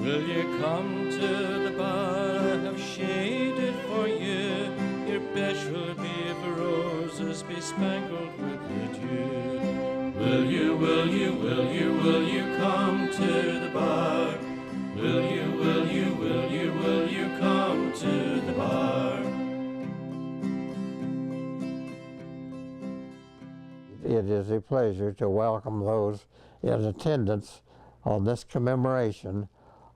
Will you come to the bar I have shaded for you? Your bed shall be of roses bespangled with the dew. Will you come to the bar? Will you come to the bar? It is a pleasure to welcome those in attendance on this commemoration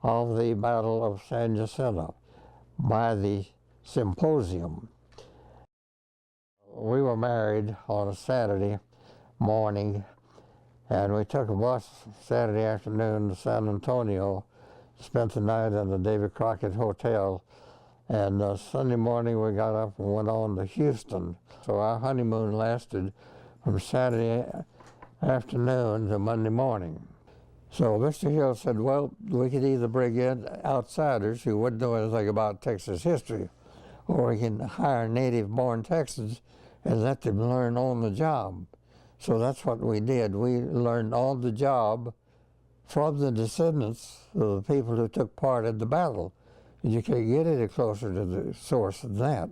of the Battle of San Jacinto by the symposium. We were married on a Saturday morning, and we took a bus Saturday afternoon to San Antonio, spent the night in the David Crockett Hotel, and Sunday morning we got up and went on to Houston. So our honeymoon lasted from Saturday afternoon to Monday morning. So Mr. Hill said, well, we could either bring in outsiders who wouldn't know anything about Texas history, or we can hire native-born Texans and let them learn on the job. So that's what we did. We learned on the job from the descendants of the people who took part in the battle. And you can't get any closer to the source than that.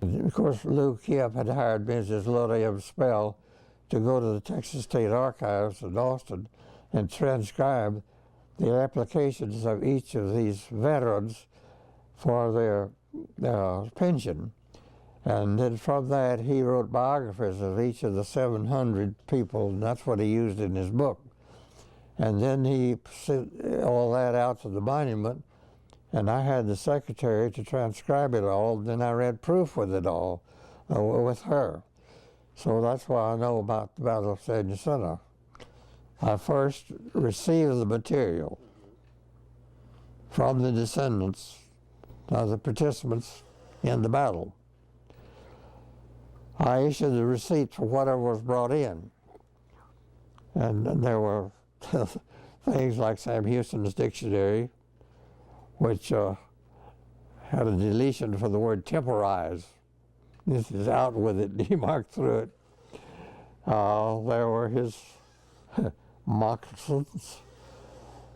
And of course, Lou Kemp had hired Mrs. Lillian Spell to go to the Texas State Archives in Austin and transcribe the applications of each of these veterans for their pension. And then from that, he wrote biographies of each of the 700 people, and that's what he used in his book. And then he sent all that out to the monument, and I had the secretary to transcribe it all, then I read proof with it all, with her. So that's why I know about the Battle of San Jacinto. I first received the material from the descendants of the participants in the battle. I issued the receipt for whatever was brought in. And there were things like Sam Houston's dictionary, which had a deletion for the word temporize. This is out with it, he marked through it. There were his moccasins.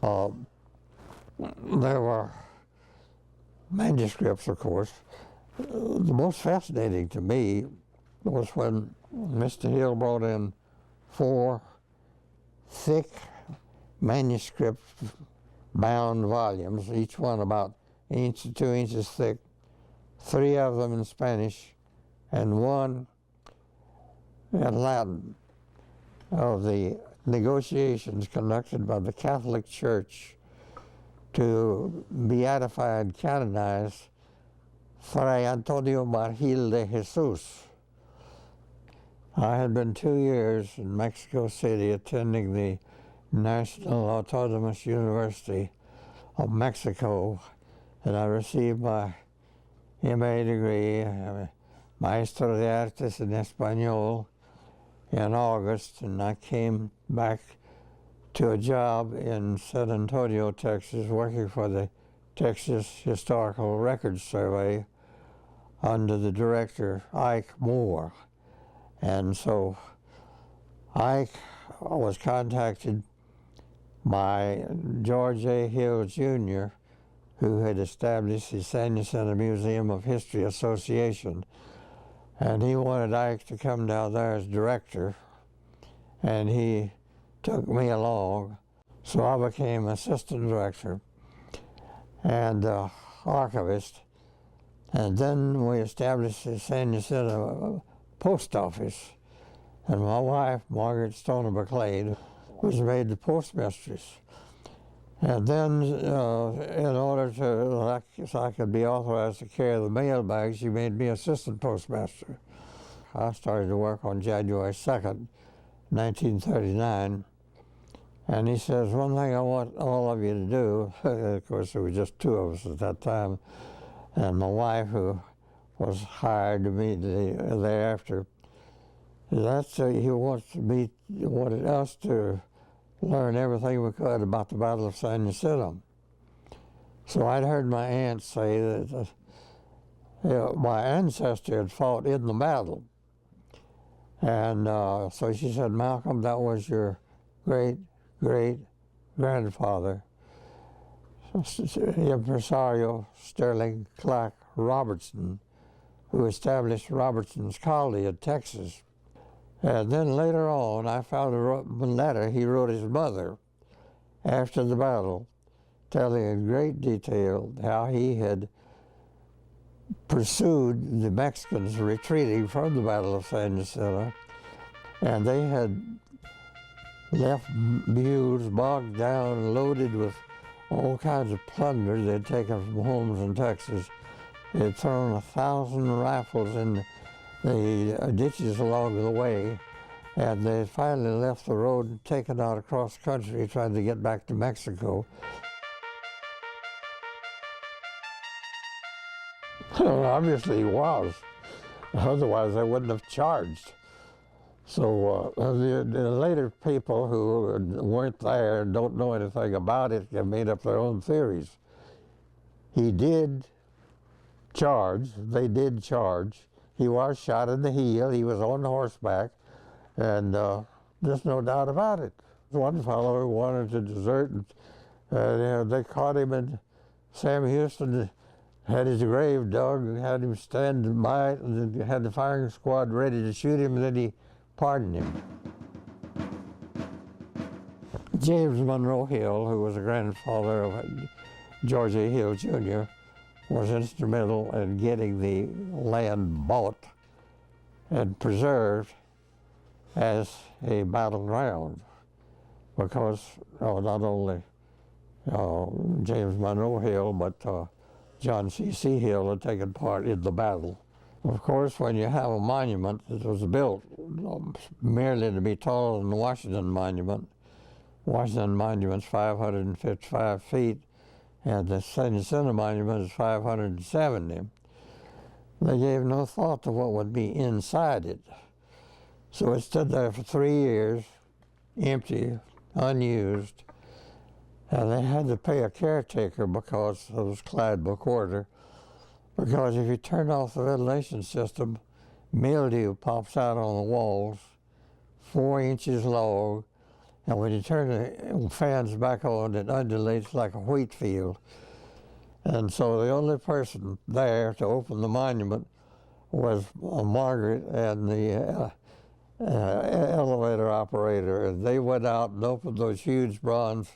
There were manuscripts, of course. The most fascinating to me was when Mr. Hill brought in 4 thick manuscript-bound volumes, each one about 1 inch to 2 inches thick, 3 of them in Spanish, and 1 in Latin, of the negotiations conducted by the Catholic Church to beatify and canonize Fray Antonio Margil de Jesus. I had been 2 years in Mexico City attending the National Autonomous University of Mexico, and I received my MA degree, Maestro de Artes en Español, in August, and I came back to a job in San Antonio, Texas, working for the Texas Historical Records Survey under the director Ike Moore. And so Ike was contacted by George A. Hill, Jr., who had established the San Jacinto Museum of History Association. And he wanted Ike to come down there as director, and he took me along. So I became assistant director and archivist. And then we established the San Jacinto post office. And my wife, Margaret Stoner McClean, was made the postmistress. And then in order to, so I could be authorized to carry the mail bags, she made me assistant postmaster. I started to work on January 2nd, 1939. And he says, one thing I want all of you to do, of course there were just 2 of us at that time, and my wife, who was hired immediately thereafter, that's he wanted us to learn everything we could about the Battle of San Jacinto. So I'd heard my aunt say that my ancestor had fought in the battle. And so she said, Malcolm, that was your great-great-grandfather. impresario Sterling Clark Robertson, who established Robertson's Colony in Texas. And then later on, I found a letter he wrote his mother after the battle, telling in great detail how he had pursued the Mexicans retreating from the Battle of San Jacinto, and they had left mules bogged down, loaded with all kinds of plunder they'd taken from homes in Texas. They'd thrown 1,000 rifles in the ditches along the way, and they finally left the road and taken out across country trying to get back to Mexico. Well, obviously he was. Otherwise they wouldn't have charged. So the later people who weren't there and don't know anything about it have made up their own theories. He did charge. They did charge. He was shot in the heel. He was on horseback, and there's no doubt about it. One fellow who wanted to desert, and they caught him, and Sam Houston had his grave dug, had him stand by it, and then had the firing squad ready to shoot him, and then he pardoned him. James Monroe Hill, who was the grandfather of George A. Hill, Jr., was instrumental in getting the land bought and preserved as a battleground, because not only James Monroe Hill, but John C. Hill had taken part in the battle. Of course, when you have a monument that was built merely to be taller than the Washington Monument, Washington Monument's 555 feet, and the San Jacinto Monument is 570. They gave no thought to what would be inside it. So it stood there for 3 years, empty, unused, and they had to pay a caretaker because it was Clyde quarter. Because if you turn off the ventilation system, mildew pops out on the walls, 4 inches long, and when you turn the fans back on, it undulates like a wheat field. And so the only person there to open the monument was Margaret and the elevator operator, and they went out and opened those huge bronze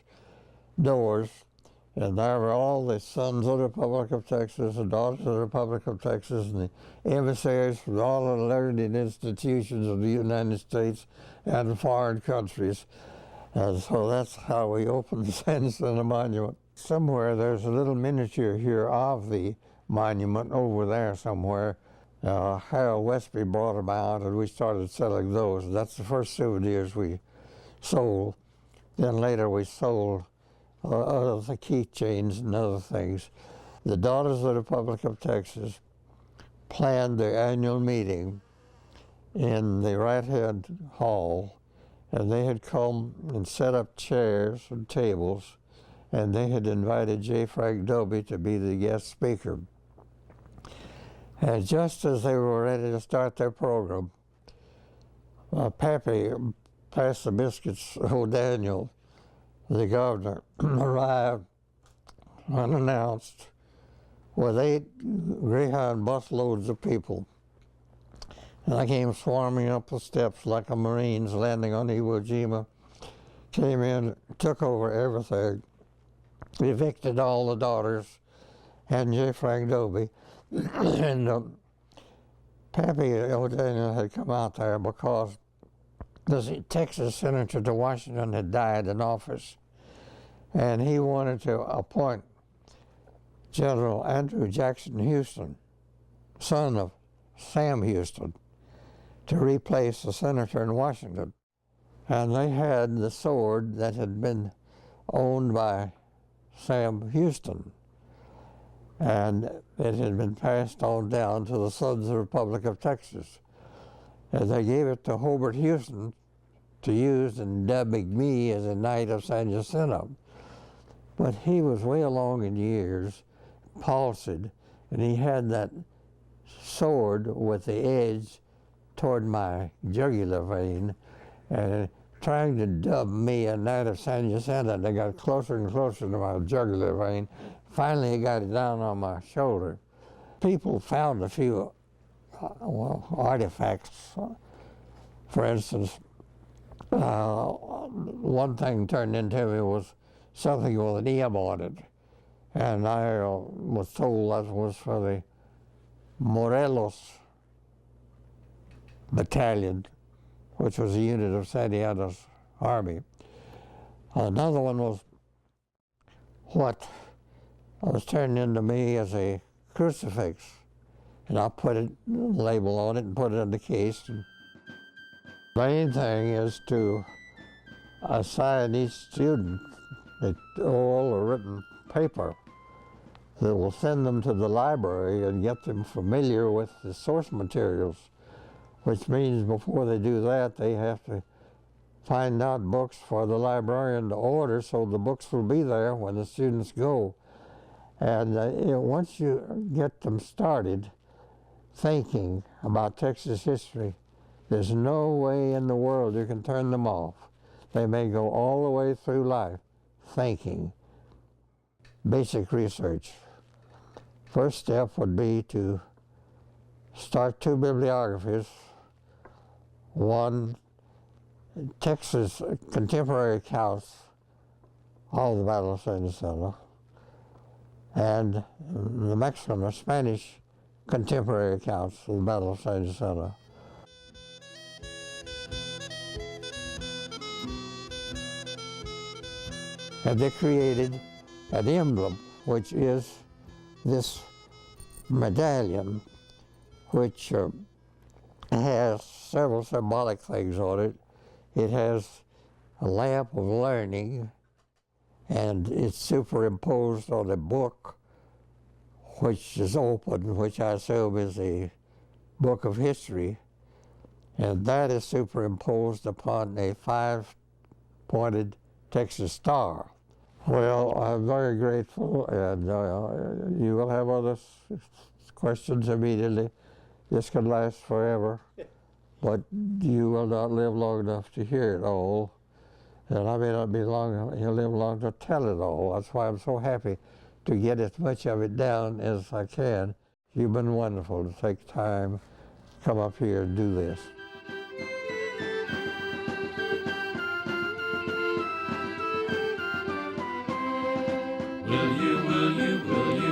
doors, and there were all the sons of the Republic of Texas, the daughters of the Republic of Texas, and the emissaries from all the learned institutions of the United States and foreign countries. And so that's how we opened the San Jacinto Monument. Somewhere there's a little miniature here of the monument over there somewhere. Harold Westby brought them out, and we started selling those. That's the first souvenirs we sold. Then later we sold the keychains and other things. The Daughters of the Republic of Texas planned their annual meeting in the right-hand hall, and they had come and set up chairs and tables, and they had invited J. Frank Dobie to be the guest speaker. And just as they were ready to start their program, Pappy passed the biscuits O'Daniel, the governor, arrived unannounced with 8 Greyhound busloads of people. And I came swarming up the steps like a Marines landing on Iwo Jima, came in, took over everything, evicted all the daughters and J. Frank Dobie. And Pappy O'Daniel had come out there because the Texas senator to Washington had died in office, and he wanted to appoint General Andrew Jackson Houston, son of Sam Houston, to replace the senator in Washington. And they had the sword that had been owned by Sam Houston, and it had been passed on down to the Sons of the Republic of Texas. And they gave it to Hobart Houston to use in dubbing me as a Knight of San Jacinto. But he was way along in years, palsied, and he had that sword with the edge toward my jugular vein, and trying to dub me a Knight of San Jacinto. They got closer and closer to my jugular vein. Finally, he got it down on my shoulder. People found a few artifacts. For instance, one thing turned into me was something with an M on it. And I was told that was for the Morelos Battalion, which was a unit of Santiago's army. Another one was what was turned into me as a crucifix. And I put a label on it and put it in the case. And the main thing is to assign each student an oral or written paper that will send them to the library and get them familiar with the source materials, which means before they do that, they have to find out books for the librarian to order so the books will be there when the students go. And once you get them started thinking about Texas history, there's no way in the world you can turn them off. They may go all the way through life thinking. Basic research. First step would be to start 2 bibliographies. One, Texas contemporary accounts of the Battle of San Jacinto, and the Mexican or Spanish contemporary accounts of the Battle of San Jacinto. And they created an emblem, which is this medallion, which has several symbolic things on it. It has a lamp of learning, and it's superimposed on a book which is open, which I assume is a book of history, and that is superimposed upon a 5-pointed Texas star. Well, I'm very grateful, and you will have other questions immediately. This could last forever, but you will not live long enough to hear it all, and I may not be long, you'll live long to tell it all. That's why I'm so happy to get as much of it down as I can. You've been wonderful to take time, come up here and do this. Will you